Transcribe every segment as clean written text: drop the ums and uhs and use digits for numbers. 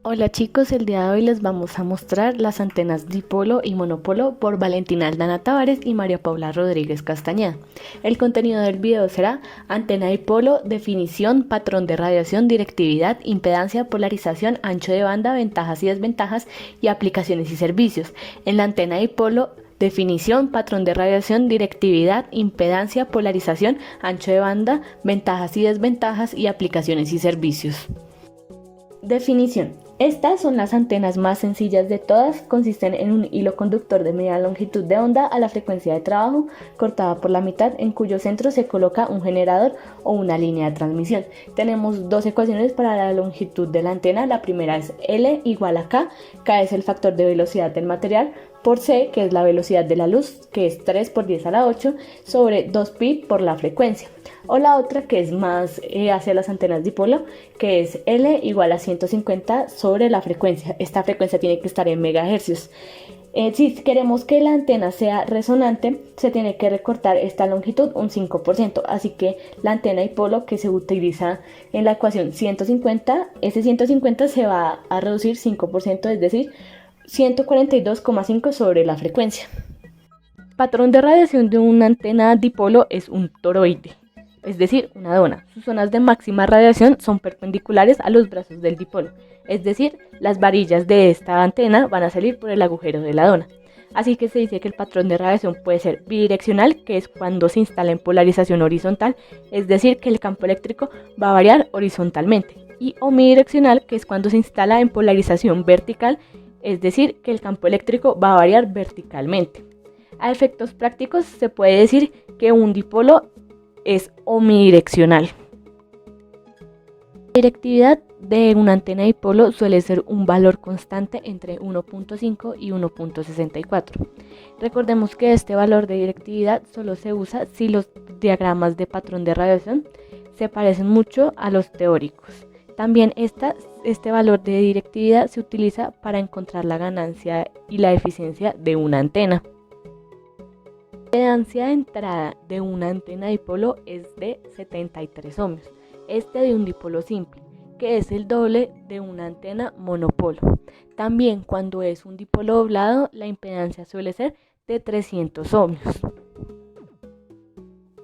Hola chicos, el día de hoy les vamos a mostrar las antenas dipolo y monopolo por Valentina Aldana Tavares y María Paula Rodríguez Castañeda. El contenido del video será antena dipolo, definición, patrón de radiación, directividad, impedancia, polarización, ancho de banda, ventajas y desventajas y aplicaciones y servicios. En la antena dipolo, definición, patrón de radiación, directividad, impedancia, polarización, ancho de banda, ventajas y desventajas y aplicaciones y servicios. Definición. Estas son las antenas más sencillas de todas, consisten en un hilo conductor de media longitud de onda a la frecuencia de trabajo, cortada por la mitad, en cuyo centro se coloca un generador o una línea de transmisión. Tenemos dos ecuaciones para la longitud de la antena. La primera es L igual a K. K es el factor de velocidad del material, por C, que es la velocidad de la luz, que es 3 por 10 a la 8, sobre 2pi por la frecuencia. O la otra, que es más hacia las antenas dipolo, que es L igual a 150 sobre la frecuencia. Esta frecuencia tiene que estar en megahercios. Si queremos que la antena sea resonante, se tiene que recortar esta longitud un 5%. Así que la antena dipolo que se utiliza en la ecuación 150, ese 150 se va a reducir 5%, es decir, 142,5 sobre la frecuencia. Patrón de radiación de una antena dipolo es un toroide, es decir, una dona. Sus zonas de máxima radiación son perpendiculares a los brazos del dipolo, es decir, las varillas de esta antena van a salir por el agujero de la dona. Así que se dice que el patrón de radiación puede ser bidireccional, que es cuando se instala en polarización horizontal, es decir, que el campo eléctrico va a variar horizontalmente, y omnidireccional, que es cuando se instala en polarización vertical, es decir, que el campo eléctrico va a variar verticalmente. A efectos prácticos se puede decir que un dipolo es omnidireccional. La directividad de una antena dipolo suele ser un valor constante entre 1.5 y 1.64. Recordemos que este valor de directividad solo se usa si los diagramas de patrón de radiación se parecen mucho a los teóricos. También este valor de directividad se utiliza para encontrar la ganancia y la eficiencia de una antena. La impedancia de entrada de una antena dipolo es de 73 ohmios, de un dipolo simple, que es el doble de una antena monopolo. También cuando es un dipolo doblado, la impedancia suele ser de 300 ohmios.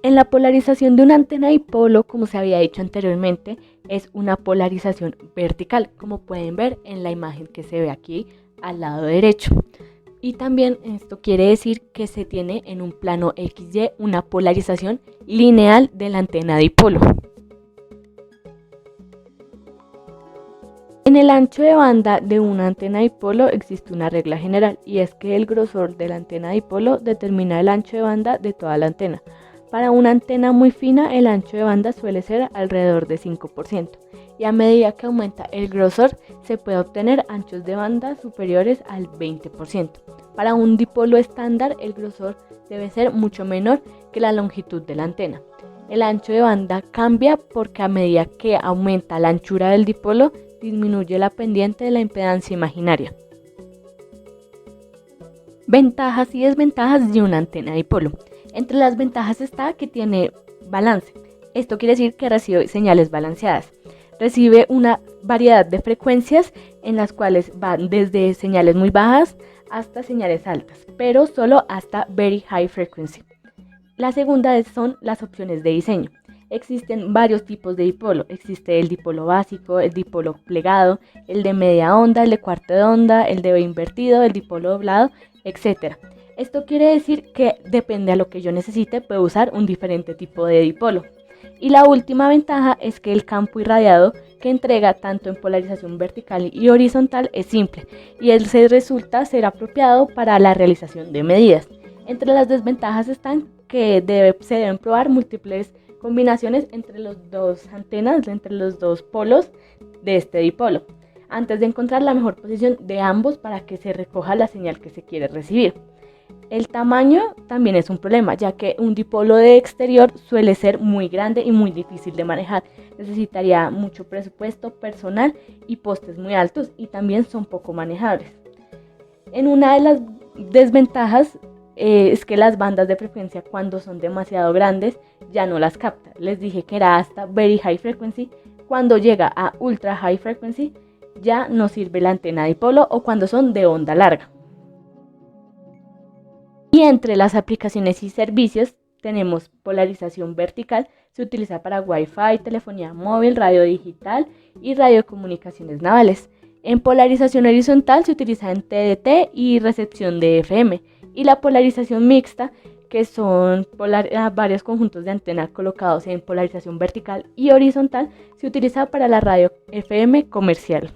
En la polarización de una antena dipolo, como se había dicho anteriormente, es una polarización vertical, como pueden ver en la imagen que se ve aquí al lado derecho. Y también esto quiere decir que se tiene en un plano XY una polarización lineal de la antena dipolo. En el ancho de banda de una antena dipolo existe una regla general, y es que el grosor de la antena dipolo determina el ancho de banda de toda la antena. Para una antena muy fina, el ancho de banda suele ser alrededor de 5%, y a medida que aumenta el grosor, se puede obtener anchos de banda superiores al 20%. Para un dipolo estándar, el grosor debe ser mucho menor que la longitud de la antena. El ancho de banda cambia porque a medida que aumenta la anchura del dipolo, disminuye la pendiente de la impedancia imaginaria. Ventajas y desventajas de una antena dipolo. Entre las ventajas está que tiene balance. Esto quiere decir que recibe señales balanceadas. Recibe una variedad de frecuencias en las cuales van desde señales muy bajas hasta señales altas, pero solo hasta very high frequency. La segunda son las opciones de diseño. Existen varios tipos de dipolo. Existe el dipolo básico, el dipolo plegado, el de media onda, el de cuarto de onda, el de invertido, el dipolo doblado, etc. Esto quiere decir que depende a lo que yo necesite, puedo usar un diferente tipo de dipolo. Y la última ventaja es que el campo irradiado que entrega tanto en polarización vertical y horizontal es simple, y él resulta ser apropiado para la realización de medidas. Entre las desventajas están que se deben probar múltiples combinaciones entre los dos antenas, entre los dos polos de este dipolo, antes de encontrar la mejor posición de ambos para que se recoja la señal que se quiere recibir. El tamaño también es un problema, ya que un dipolo de exterior suele ser muy grande y muy difícil de manejar. Necesitaría mucho presupuesto, personal y postes muy altos, y también son poco manejables. En una de las desventajas es que las bandas de frecuencia, cuando son demasiado grandes, ya no las capta. Les dije que era hasta very high frequency. Cuando llega a ultra high frequency ya no sirve la antena dipolo o cuando son de onda larga. Y entre las aplicaciones y servicios tenemos polarización vertical, se utiliza para Wi-Fi, telefonía móvil, radio digital y radiocomunicaciones navales. En polarización horizontal se utiliza en TDT y recepción de FM. Y la polarización mixta, que son varios conjuntos de antenas colocados en polarización vertical y horizontal, se utiliza para la radio FM comercial.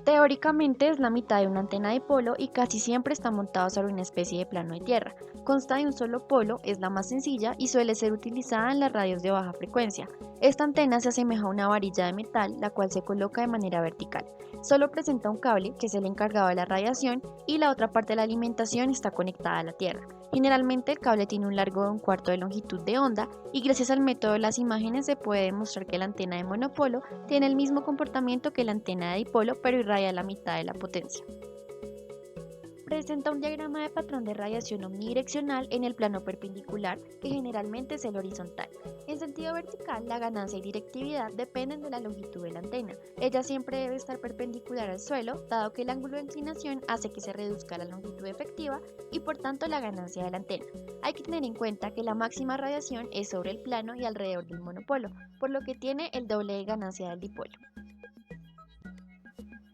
Teóricamente es la mitad de una antena dipolo y casi siempre está montado sobre una especie de plano de tierra. Consta de un solo polo, es la más sencilla y suele ser utilizada en las radios de baja frecuencia. Esta antena se asemeja a una varilla de metal, la cual se coloca de manera vertical. Solo presenta un cable, que es el encargado de la radiación, y la otra parte de la alimentación está conectada a la tierra. Generalmente el cable tiene un largo de 1/4 de longitud de onda y gracias al método de las imágenes se puede demostrar que la antena de monopolo tiene el mismo comportamiento que la antena de dipolo, pero irradia la mitad de la potencia. Presenta un diagrama de patrón de radiación omnidireccional en el plano perpendicular, que generalmente es el horizontal. En sentido vertical, la ganancia y directividad dependen de la longitud de la antena. Ella siempre debe estar perpendicular al suelo, dado que el ángulo de inclinación hace que se reduzca la longitud efectiva y por tanto la ganancia de la antena. Hay que tener en cuenta que la máxima radiación es sobre el plano y alrededor del monopolo, por lo que tiene el doble de ganancia del dipolo.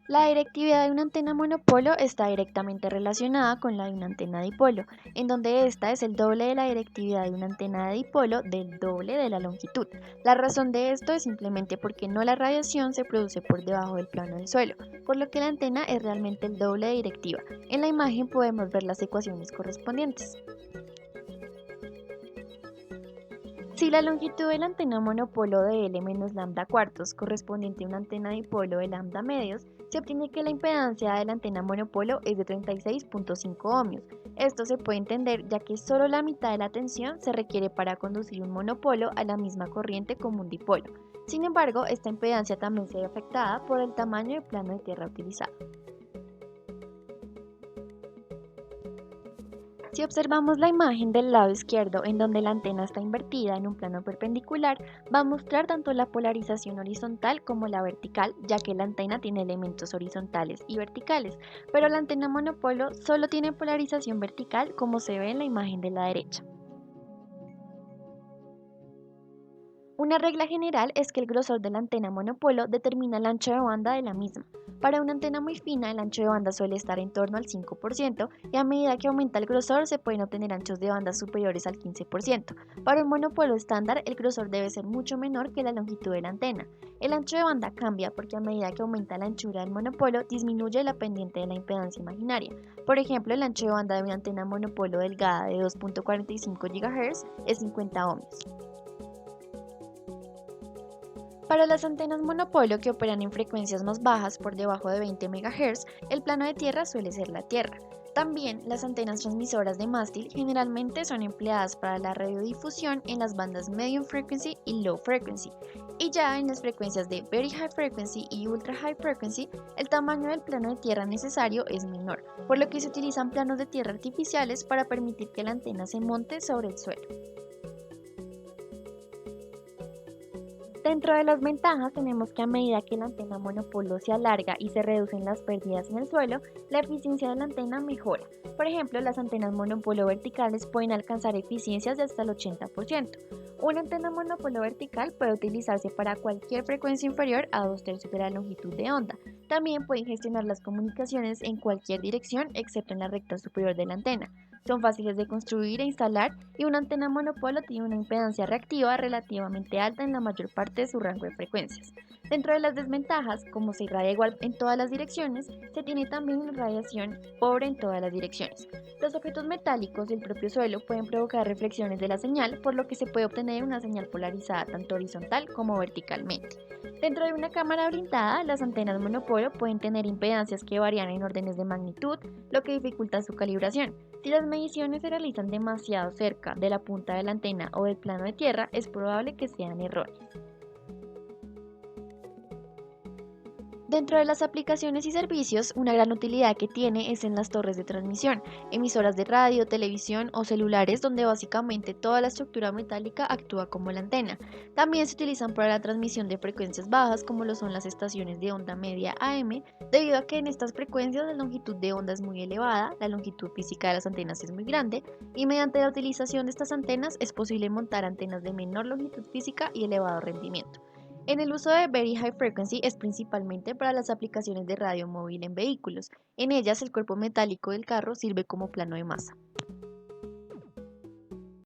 La directividad de una antena monopolo está directamente relacionada con la de una antena dipolo, en donde esta es el doble de la directividad de una antena de dipolo del doble de la longitud. La razón de esto es simplemente porque no la radiación se produce por debajo del plano del suelo, por lo que la antena es realmente el doble de directiva. En la imagen podemos ver las ecuaciones correspondientes. Si la longitud de la antena monopolo de L menos lambda cuartos correspondiente a una antena dipolo de lambda medios, se obtiene que la impedancia de la antena monopolo es de 36.5 ohmios. Esto se puede entender ya que solo la mitad de la tensión se requiere para conducir un monopolo a la misma corriente como un dipolo. Sin embargo, esta impedancia también se ve afectada por el tamaño del plano de tierra utilizado. Si observamos la imagen del lado izquierdo en donde la antena está invertida en un plano perpendicular, va a mostrar tanto la polarización horizontal como la vertical, ya que la antena tiene elementos horizontales y verticales, pero la antena monopolo solo tiene polarización vertical como se ve en la imagen de la derecha. Una regla general es que el grosor de la antena monopolo determina el ancho de banda de la misma. Para una antena muy fina, el ancho de banda suele estar en torno al 5% y a medida que aumenta el grosor se pueden obtener anchos de banda superiores al 15%. Para un monopolo estándar, el grosor debe ser mucho menor que la longitud de la antena. El ancho de banda cambia porque a medida que aumenta la anchura del monopolo, disminuye la pendiente de la impedancia imaginaria. Por ejemplo, el ancho de banda de una antena monopolo delgada de 2.45 GHz es 50 ohmios. Para las antenas monopolo que operan en frecuencias más bajas por debajo de 20 MHz, el plano de tierra suele ser la Tierra. También las antenas transmisoras de mástil generalmente son empleadas para la radiodifusión en las bandas medium frequency y low frequency. Y ya en las frecuencias de very high frequency y ultra high frequency, el tamaño del plano de tierra necesario es menor, por lo que se utilizan planos de tierra artificiales para permitir que la antena se monte sobre el suelo. Dentro de las ventajas tenemos que a medida que la antena monopolo se alarga y se reducen las pérdidas en el suelo, la eficiencia de la antena mejora. Por ejemplo, las antenas monopolo verticales pueden alcanzar eficiencias de hasta el 80%. Una antena monopolo vertical puede utilizarse para cualquier frecuencia inferior a 2/3 de la longitud de onda. También pueden gestionar las comunicaciones en cualquier dirección excepto en la recta superior de la antena. Son fáciles de construir e instalar y una antena monopolo tiene una impedancia reactiva relativamente alta en la mayor parte de su rango de frecuencias. Dentro de las desventajas, como se irradia igual en todas las direcciones, se tiene también una radiación pobre en todas las direcciones. Los objetos metálicos y el propio suelo pueden provocar reflexiones de la señal, por lo que se puede obtener una señal polarizada tanto horizontal como verticalmente. Dentro de una cámara blindada, las antenas monopolo pueden tener impedancias que varían en órdenes de magnitud, lo que dificulta su calibración. Si las mediciones se realizan demasiado cerca de la punta de la antena o del plano de tierra, es probable que sean erróneas. Dentro de las aplicaciones y servicios, una gran utilidad que tiene es en las torres de transmisión, emisoras de radio, televisión o celulares donde básicamente toda la estructura metálica actúa como la antena. También se utilizan para la transmisión de frecuencias bajas como lo son las estaciones de onda media AM, debido a que en estas frecuencias la longitud de onda es muy elevada, la longitud física de las antenas es muy grande y mediante la utilización de estas antenas es posible montar antenas de menor longitud física y elevado rendimiento. En el uso de Very High Frequency es principalmente para las aplicaciones de radio móvil en vehículos. En ellas el cuerpo metálico del carro sirve como plano de masa.